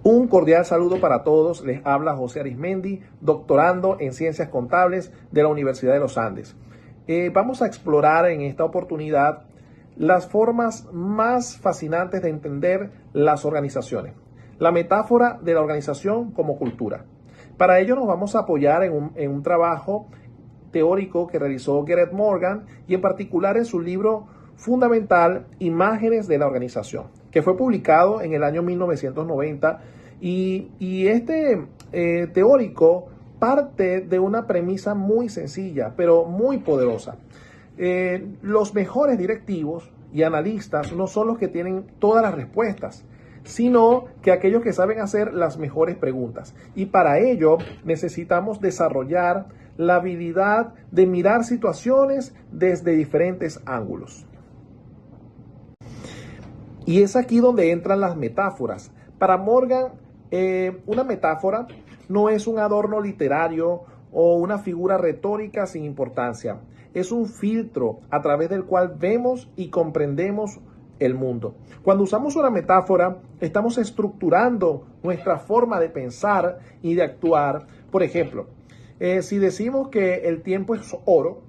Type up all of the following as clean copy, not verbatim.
Un cordial saludo para todos. Les habla José Arismendi, doctorando en Ciencias Contables de la Universidad de los Andes. Vamos a explorar en esta oportunidad las formas más fascinantes de entender las organizaciones. La metáfora de la organización como cultura. Para ello nos vamos a apoyar en un trabajo teórico que realizó Gareth Morgan y en particular en su libro fundamental Imágenes de la Organización, que fue publicado en el año 1990 y este teórico parte de una premisa muy sencilla, pero muy poderosa. Los mejores directivos y analistas no son los que tienen todas las respuestas, sino que aquellos que saben hacer las mejores preguntas. Y para ello necesitamos desarrollar la habilidad de mirar situaciones desde diferentes ángulos. Y es aquí donde entran las metáforas. Para Morgan, una metáfora no es un adorno literario o una figura retórica sin importancia. Es un filtro a través del cual vemos y comprendemos el mundo. Cuando usamos una metáfora, estamos estructurando nuestra forma de pensar y de actuar. Por ejemplo, si decimos que el tiempo es oro,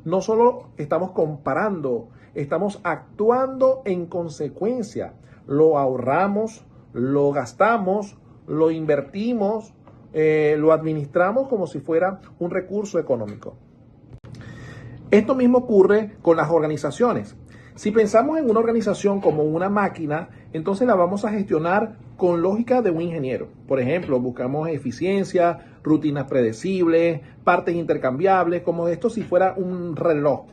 no solo estamos comparando, estamos actuando en consecuencia. Lo ahorramos, lo gastamos, lo invertimos, lo administramos como si fuera un recurso económico. Esto mismo ocurre con las organizaciones. Si pensamos en una organización como una máquina, entonces la vamos a gestionar con lógica de un ingeniero. Por ejemplo, buscamos eficiencia, rutinas predecibles, partes intercambiables, como esto si fuera un reloj.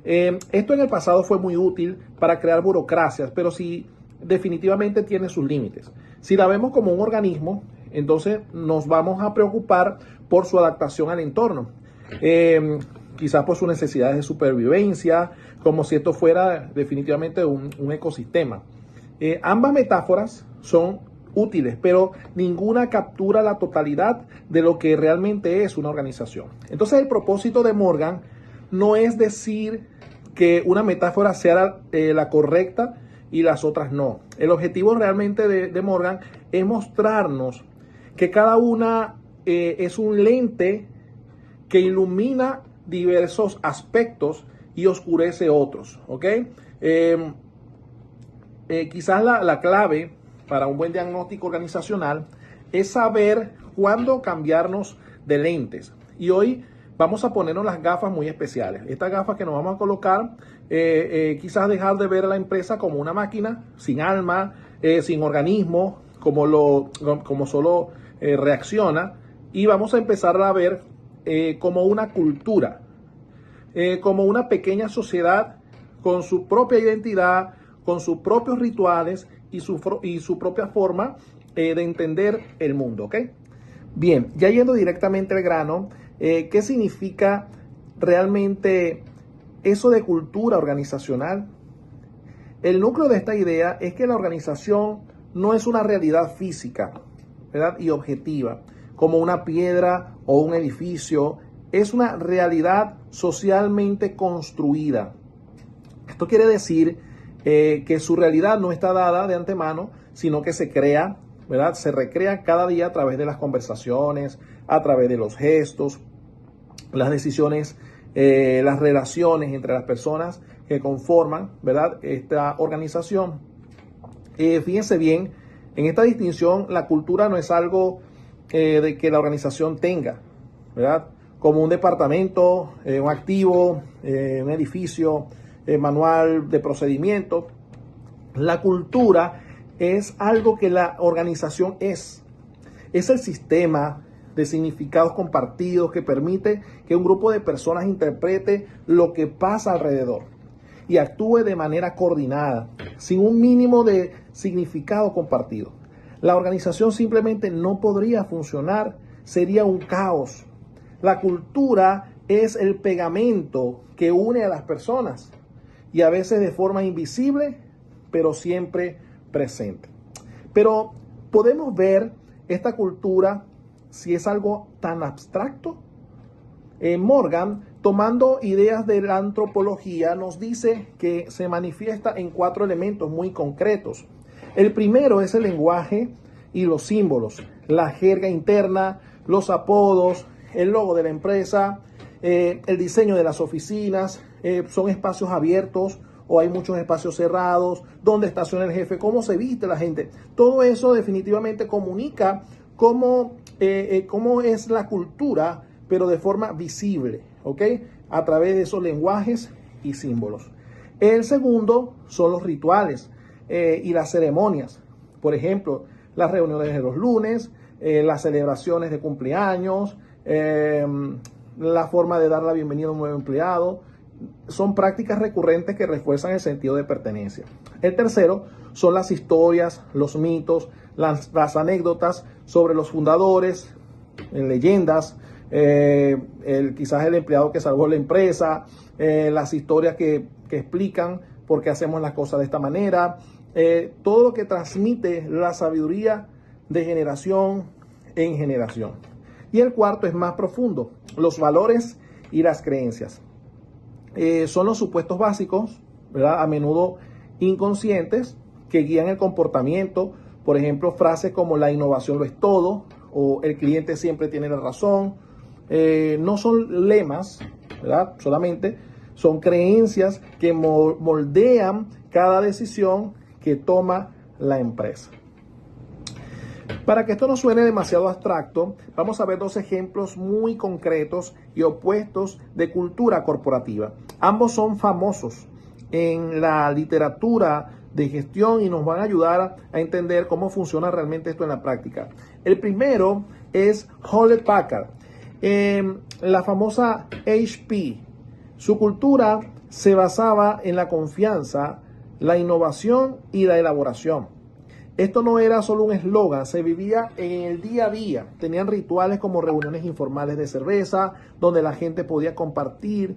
Esto en el pasado fue muy útil para crear burocracias, pero sí definitivamente tiene sus límites. Si la vemos como un organismo, entonces nos vamos a preocupar por su adaptación al entorno. Quizás por sus necesidades de supervivencia, como si esto fuera definitivamente un ecosistema. Ambas metáforas son útiles, pero ninguna captura la totalidad de lo que realmente es una organización. Entonces el propósito de Morgan no es decir que una metáfora sea la correcta y las otras no. El objetivo realmente de Morgan es mostrarnos que cada una es un lente que ilumina diversos aspectos y oscurece otros, ¿ok? Quizás la clave para un buen diagnóstico organizacional es saber cuándo cambiarnos de lentes. Y hoy vamos a ponernos las gafas muy especiales. Estas gafas que nos vamos a colocar, quizás dejar de ver a la empresa como una máquina sin alma, sin organismo, como solo reacciona, y vamos a empezar a ver como una cultura, como una pequeña sociedad con su propia identidad, con sus propios rituales y su propia forma de entender el mundo, ¿ok? Bien, ya yendo directamente al grano, ¿qué significa realmente eso de cultura organizacional? El núcleo de esta idea es que la organización no es una realidad física, ¿verdad? Y objetiva, como una piedra o un edificio. Es una realidad socialmente construida. Esto quiere decir que su realidad no está dada de antemano, sino que se crea, ¿verdad? Se recrea cada día a través de las conversaciones, a través de los gestos, las decisiones, las relaciones entre las personas que conforman, ¿verdad?, esta organización. Fíjense bien, en esta distinción, la cultura no es algo de que la organización tenga, ¿verdad?, como un departamento, un activo, un edificio, manual de procedimientos. La cultura es algo que la organización es el sistema de significados compartidos que permite que un grupo de personas interprete lo que pasa alrededor y actúe de manera coordinada, sin un mínimo de significado compartido. La organización simplemente no podría funcionar, sería un caos. La cultura es el pegamento que une a las personas y a veces de forma invisible, pero siempre presente. Pero podemos ver esta cultura si es algo tan abstracto. Morgan, tomando ideas de la antropología, nos dice que se manifiesta en 4 elementos muy concretos. El primero es el lenguaje y los símbolos, la jerga interna, los apodos, el logo de la empresa, el diseño de las oficinas, son espacios abiertos o hay muchos espacios cerrados, dónde estaciona el jefe, cómo se viste la gente. Todo eso definitivamente comunica cómo es la cultura, pero de forma visible, ¿ok? A través de esos lenguajes y símbolos. El segundo son los rituales y las ceremonias. Por ejemplo, las reuniones de los lunes, las celebraciones de cumpleaños, la forma de dar la bienvenida a un nuevo empleado. Son prácticas recurrentes que refuerzan el sentido de pertenencia. El tercero son las historias, los mitos, las anécdotas sobre los fundadores, leyendas, quizás el empleado que salvó la empresa, las historias que explican por qué hacemos las cosas de esta manera, todo lo que transmite la sabiduría de generación en generación. Y el cuarto es más profundo, los valores y las creencias. Son los supuestos básicos, ¿verdad? A menudo inconscientes, que guían el comportamiento. Por ejemplo, frases como la innovación lo es todo o el cliente siempre tiene la razón. No son lemas, ¿verdad? Solamente son creencias que moldean cada decisión que toma la empresa. Para que esto no suene demasiado abstracto, vamos a ver dos ejemplos muy concretos y opuestos de cultura corporativa. Ambos son famosos en la literatura de gestión y nos van a ayudar a entender cómo funciona realmente esto en la práctica. El primero es Hewlett Packard, la famosa HP. Su cultura se basaba en la confianza, la innovación y la elaboración. Esto no era solo un eslogan, se vivía en el día a día. Tenían rituales como reuniones informales de cerveza, donde la gente podía compartir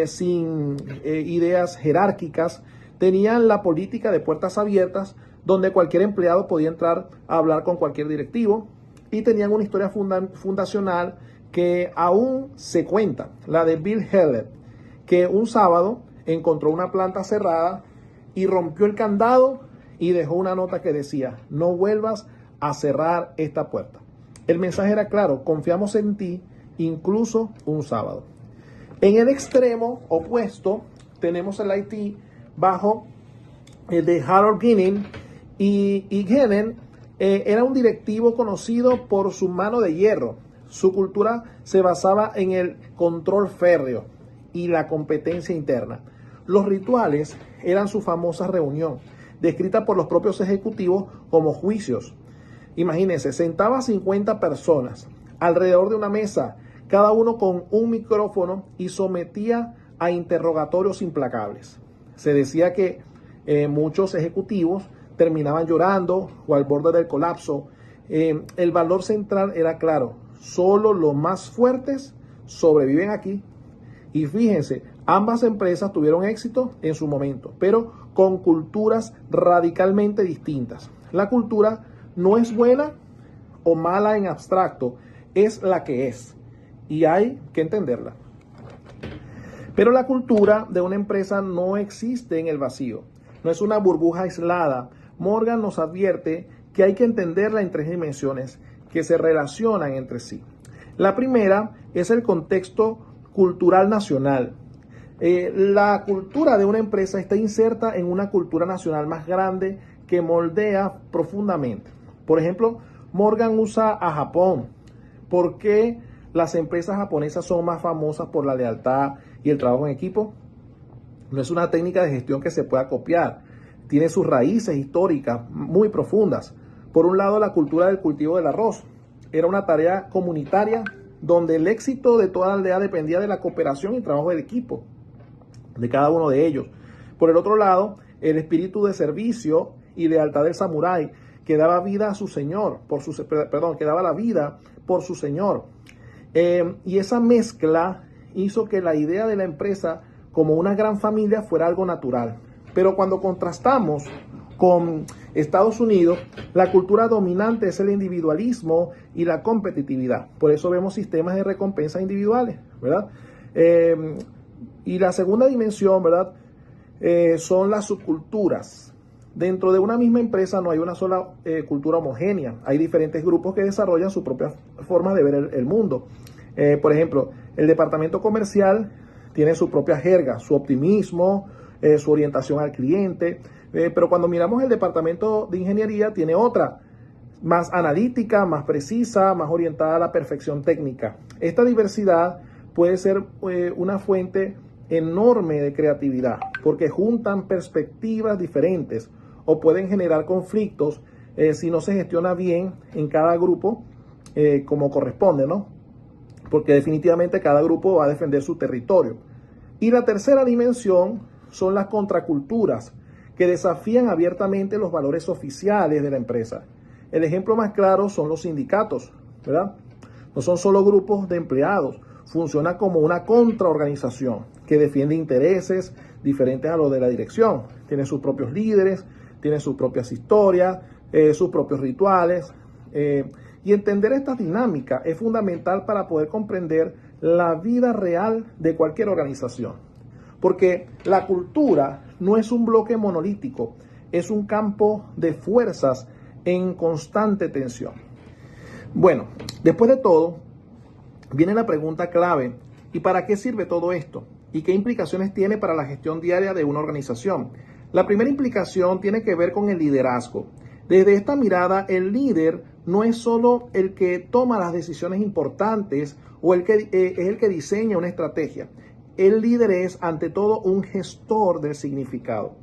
sin ideas jerárquicas. Tenían la política de puertas abiertas, donde cualquier empleado podía entrar a hablar con cualquier directivo. Y tenían una historia fundacional que aún se cuenta, la de Bill Hewlett, que un sábado encontró una planta cerrada y rompió el candado y dejó una nota que decía: no vuelvas a cerrar esta puerta. El mensaje era claro: confiamos en ti, incluso un sábado. En el extremo opuesto tenemos el IT bajo el de Harold Geneen, y Geneen era un directivo conocido por su mano de hierro. Su cultura se basaba en el control férreo y la competencia interna. Los rituales eran su famosa reunión, descrita por los propios ejecutivos como juicios. Imagínense, sentaba a 50 personas alrededor de una mesa, cada uno con un micrófono, y sometía a interrogatorios implacables. Se decía que muchos ejecutivos terminaban llorando o al borde del colapso. El valor central era claro: solo los más fuertes sobreviven aquí. Y fíjense, ambas empresas tuvieron éxito en su momento, pero con culturas radicalmente distintas. La cultura no es buena o mala en abstracto, es la que es, y hay que entenderla. Pero la cultura de una empresa no existe en el vacío, no es una burbuja aislada. Morgan nos advierte que hay que entenderla en 3 dimensiones que se relacionan entre sí. La primera es el contexto cultural nacional. La cultura de una empresa está inserta en una cultura nacional más grande que moldea profundamente. Por ejemplo, Morgan usa a Japón. ¿Por qué las empresas japonesas son más famosas por la lealtad y el trabajo en equipo? No es una técnica de gestión que se pueda copiar. Tiene sus raíces históricas muy profundas. Por un lado, la cultura del cultivo del arroz. Era una tarea comunitaria donde el éxito de toda la aldea dependía de la cooperación y trabajo del equipo, de cada uno de ellos. Por el otro lado, el espíritu de servicio y lealtad del samurái, que daba vida a su señor, que daba la vida por su señor. Y esa mezcla hizo que la idea de la empresa como una gran familia fuera algo natural. Pero cuando contrastamos con Estados Unidos, la cultura dominante es el individualismo y la competitividad. Por eso vemos sistemas de recompensa individuales, ¿verdad? Y la segunda dimensión, ¿verdad? Son las subculturas. dentro de una misma empresa no hay una sola cultura homogénea. Hay diferentes grupos que desarrollan su propia forma de ver el mundo. Por ejemplo, el departamento comercial tiene su propia jerga, su optimismo, su orientación al cliente. Pero cuando miramos el departamento de ingeniería, tiene otra, más analítica, más precisa, más orientada a la perfección técnica. Esta diversidad puede ser una fuente enorme de creatividad, porque juntan perspectivas diferentes o pueden generar conflictos si no se gestiona bien en cada grupo como corresponde, ¿no? Porque definitivamente cada grupo va a defender su territorio. Y la tercera dimensión son las contraculturas, que desafían abiertamente los valores oficiales de la empresa. El ejemplo más claro son los sindicatos, ¿verdad? No son solo grupos de empleados, funciona como una contraorganización que defiende intereses diferentes a los de la dirección. Tiene sus propios líderes, tiene sus propias historias, sus propios rituales. Y entender esta dinámica es fundamental para poder comprender la vida real de cualquier organización. Porque la cultura no es un bloque monolítico, es un campo de fuerzas en constante tensión. Bueno, después de todo, viene la pregunta clave: ¿y para qué sirve todo esto? ¿Y qué implicaciones tiene para la gestión diaria de una organización? La primera implicación tiene que ver con el liderazgo. Desde esta mirada, el líder no es solo el que toma las decisiones importantes o es el que diseña una estrategia. El líder es, ante todo, un gestor del significado.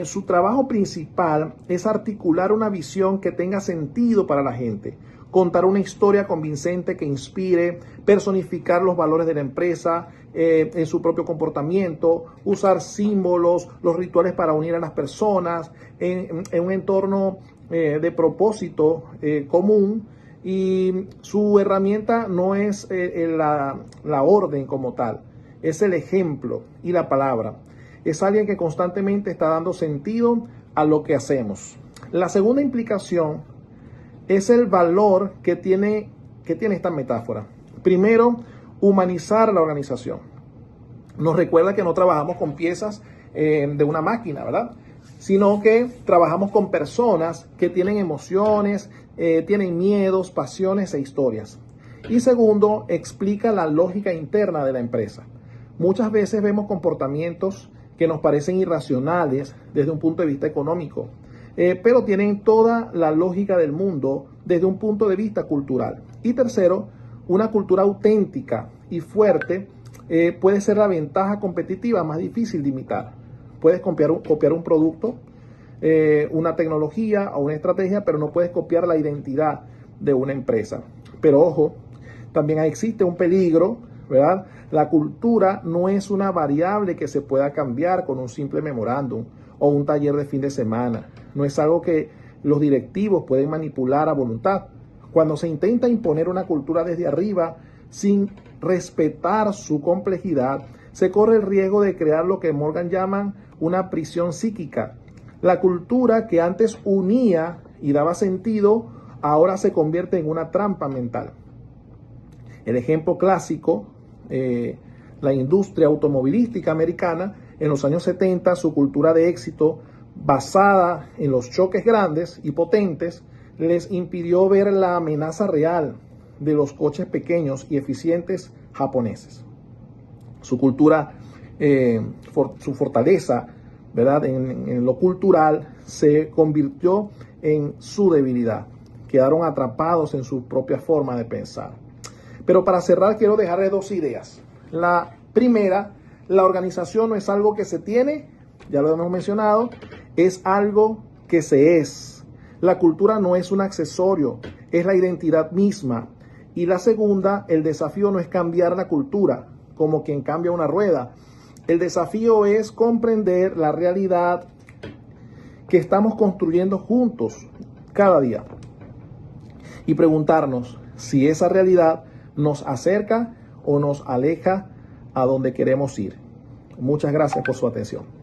Su trabajo principal es articular una visión que tenga sentido para la gente, contar una historia convincente que inspire, personificar los valores de la empresa en su propio comportamiento, usar símbolos, los rituales para unir a las personas en un entorno de propósito común. Y su herramienta no es la orden como tal, es el ejemplo y la palabra. Es alguien que constantemente está dando sentido a lo que hacemos. La segunda implicación es el valor que tiene esta metáfora. Primero, humanizar la organización. Nos recuerda que no trabajamos con piezas de una máquina, ¿verdad? Sino que trabajamos con personas que tienen emociones, tienen miedos, pasiones e historias. Y segundo, explica la lógica interna de la empresa. Muchas veces vemos comportamientos que nos parecen irracionales desde un punto de vista económico, pero tienen toda la lógica del mundo desde un punto de vista cultural. Y tercero, una cultura auténtica y fuerte puede ser la ventaja competitiva más difícil de imitar. Puedes copiar un producto, una tecnología o una estrategia, pero no puedes copiar la identidad de una empresa. Pero ojo, también existe un peligro, ¿verdad? La cultura no es una variable que se pueda cambiar con un simple memorándum o un taller de fin de semana. No es algo que los directivos pueden manipular a voluntad. Cuando se intenta imponer una cultura desde arriba sin respetar su complejidad, se corre el riesgo de crear lo que Morgan llaman una prisión psíquica. La cultura que antes unía y daba sentido, ahora se convierte en una trampa mental. El ejemplo clásico, la industria automovilística americana, en los años 70, su cultura de éxito basada en los choques grandes y potentes les impidió ver la amenaza real de los coches pequeños y eficientes japoneses. Su cultura, su fortaleza, ¿verdad?, en lo cultural se convirtió en su debilidad. Quedaron atrapados en su propia forma de pensar. Pero para cerrar quiero dejarles dos ideas. La primera, la organización no es algo que se tiene, ya lo hemos mencionado, es algo que se es. La cultura no es un accesorio, es la identidad misma. Y la segunda, el desafío no es cambiar la cultura como quien cambia una rueda. El desafío es comprender la realidad que estamos construyendo juntos cada día y preguntarnos si esa realidad nos acerca o nos aleja a donde queremos ir. Muchas gracias por su atención.